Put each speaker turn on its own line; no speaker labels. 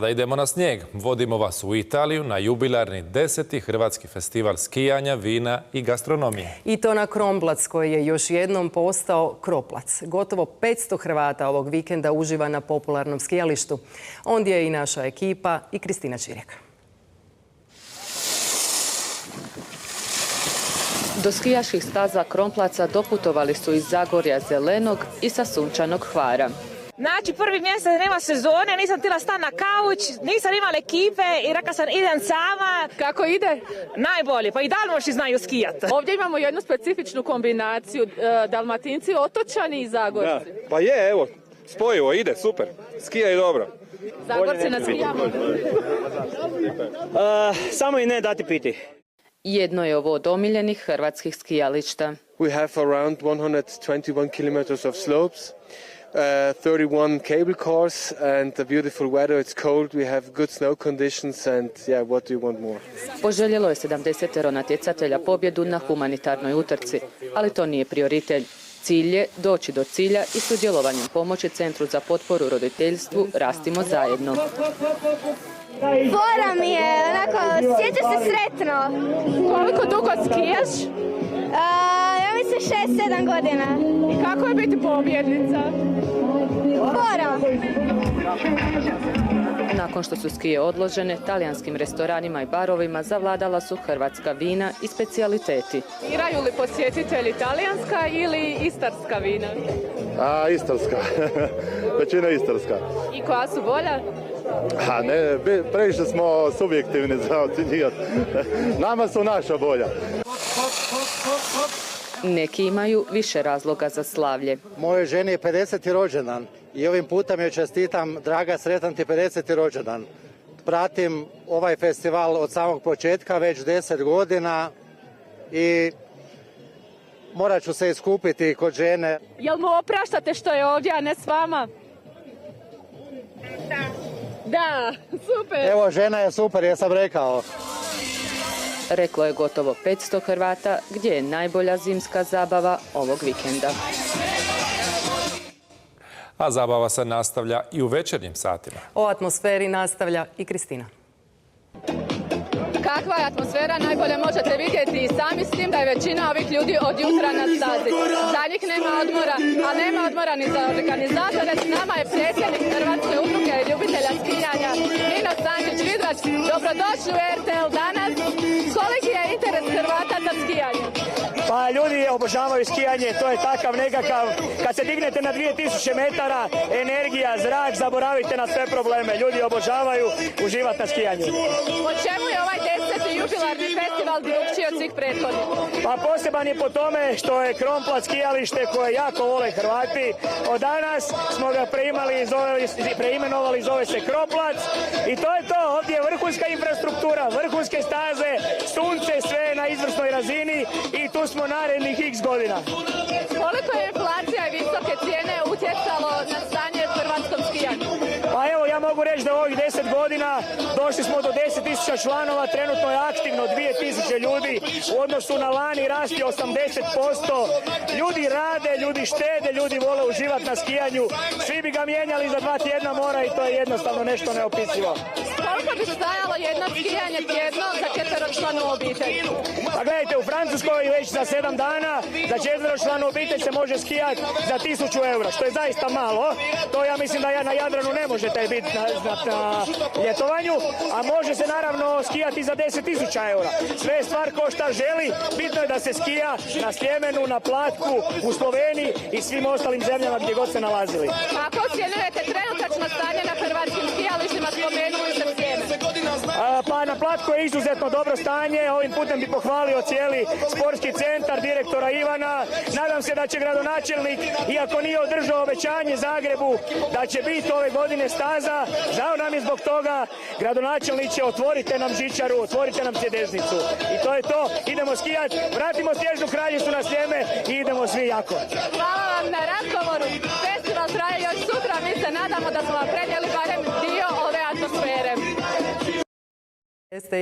Da idemo na snijeg. Vodimo vas u Italiju na jubilarni 10. Hrvatski festival skijanja, vina i gastronomije.
I to na Kronplac koji je još jednom postao Kroplac. Gotovo 500 Hrvata ovog vikenda uživa na popularnom skijalištu. Ondje je i naša ekipa i Kristina Čirjek.
Do skijaških staza Kronplaca doputovali su iz Zagorja Zelenog i sa sunčanog Hvara.
Znači, prvi mjesec nema sezone, nisam htjela stati na kauč, nisam imala ekipe i rekla sam idem sama.
Kako ide?
Najbolje, pa i Dalmoši znaju skijati.
Ovdje imamo jednu specifičnu kombinaciju, Dalmatinci, otočani i Zagorci.
Da. Pa je, evo, spojivo, ide, super. Skija je dobro.
Zagorci na skijama?
Samo i ne dati piti.
Jedno je ovo od omiljenih hrvatskih skijališta.
We have around 121 kilometers of slopes. 31 cable cars and the beautiful weather. It's cold. We have good snow conditions and yeah, what do you want more?
Poželjelo je 70 natjecatelja pobjedu na humanitarnoj utrci, ali to nije prioritet. Cilj je doći do cilja i sudjelovanjem pomoći Centru za potporu roditeljstvu Rastimo zajedno.
Fora mi je, onako, sjeća se sretno.
Koliko dugo skijaš?
Ja mislim 6-7 godina.
I kako je biti pobjednica?
Fora.
Nakon što su skije odložene, talijanskim restoranima i barovima zavladala su hrvatska vina i specijaliteti.
Biraju li posjetitelji talijanska ili istarska vina?
Istarska. Većina istarska.
I koja su bolja?
Ne, previše smo subjektivni za ocjenjivati. Nama su naša bolja.
Neki imaju više razloga za slavlje.
Mojoj ženi je 50. rođendan i ovim putem joj čestitam, draga, sretan ti 50. rođendan. Pratim ovaj festival od samog početka, već 10 godina i morat ću se iskupiti kod žene.
Jel mu opraštate što je ovdje, a ne s vama? Da, super.
Evo, žena je super, jesam rekao.
Reklo je gotovo 500 Hrvata, gdje je najbolja zimska zabava ovog vikenda.
A zabava se nastavlja i u večernjim satima.
O atmosferi nastavlja i Kristina.
Kakva je atmosfera, najbolje možete vidjeti i sami, s tim da je većina ovih ljudi od jutra na stazi. Za njih nema odmora, a nema odmora ni za organizatore. S nama je predsjednik Hrvatske udruge ljubitelja skijanja, Nino Sančić-Vidrač. Dobrodošli u RTL danas. Koliki je interes Hrvata za skijanje?
Pa ljudi obožavaju skijanje, to je takav nekakav, kad se dignete na 2000 metara, energija, zrak, zaboravite na sve probleme. Ljudi obožavaju uživati na skijanju.
Po čemu je ovaj 10. jubilarni festival drukčiji od svih prethodnih?
Pa poseban je po tome što je Kronplac skijalište koje jako vole Hrvati. Od danas smo ga preimenovali, zove se Kroplac i to je to. Ovdje je vrhunska infrastruktura, vrhunske staze, sunce, sve na izvrsnoj razini i tu smo narednih x godina.
Koliko je inflacija i visoke cijene utjecalo na stanje u hrvatskom skijanju?
Pa evo, ja mogu reći da u ovih 10 godina došli smo do 10.000 članova, trenutno je aktivno 2.000 ljudi, u odnosu na lani rasti 80%. Ljudi rade, ljudi štede, ljudi vole uživati na skijanju. Svi bi ga mijenjali za 2 tjedna mora i to je jednostavno nešto neopisivo.
Koliko bi stajalo jedno skijanje tjedno za 4-članu obitelj?
Pa gledajte, u Francuskoj već za 7 dana za 4-članu obitelj se može skijati za 1000 eura, što je zaista malo. To ja mislim da na Jadranu ne možete biti na ljetovanju, a može se naravno skijati za 10.000 eura. Sve je stvar ko šta želi, bitno je da se skija na Sljemenu, na Platku, u Sloveniji i svim ostalim zemljama gdje god se nalazili.
Kako ocjenjujete trenutačno stanje na hrvatskim skijalištima, spomenuli ste Sljeme?
Pa na Platku je izuzetno dobro stanje, ovim putem bi pohvalio cijeli sportski centar, direktora Ivana. Nadam se da će gradonačelnik, iako nije održao obećanje Zagrebu da će biti ove godine staza, žao nam je zbog toga, gradonačelniče, otvorite nam žičaru, otvorite nam sjedežnicu. I to je to, idemo skijati, vratimo Snježnu kraljicu na Sljeme i idemo svi jako.
Hvala vam na razgovoru, festival traje još sutra, mi se nadamo da smo vam prenijeli barem dio ove atmosfere.
Jeste.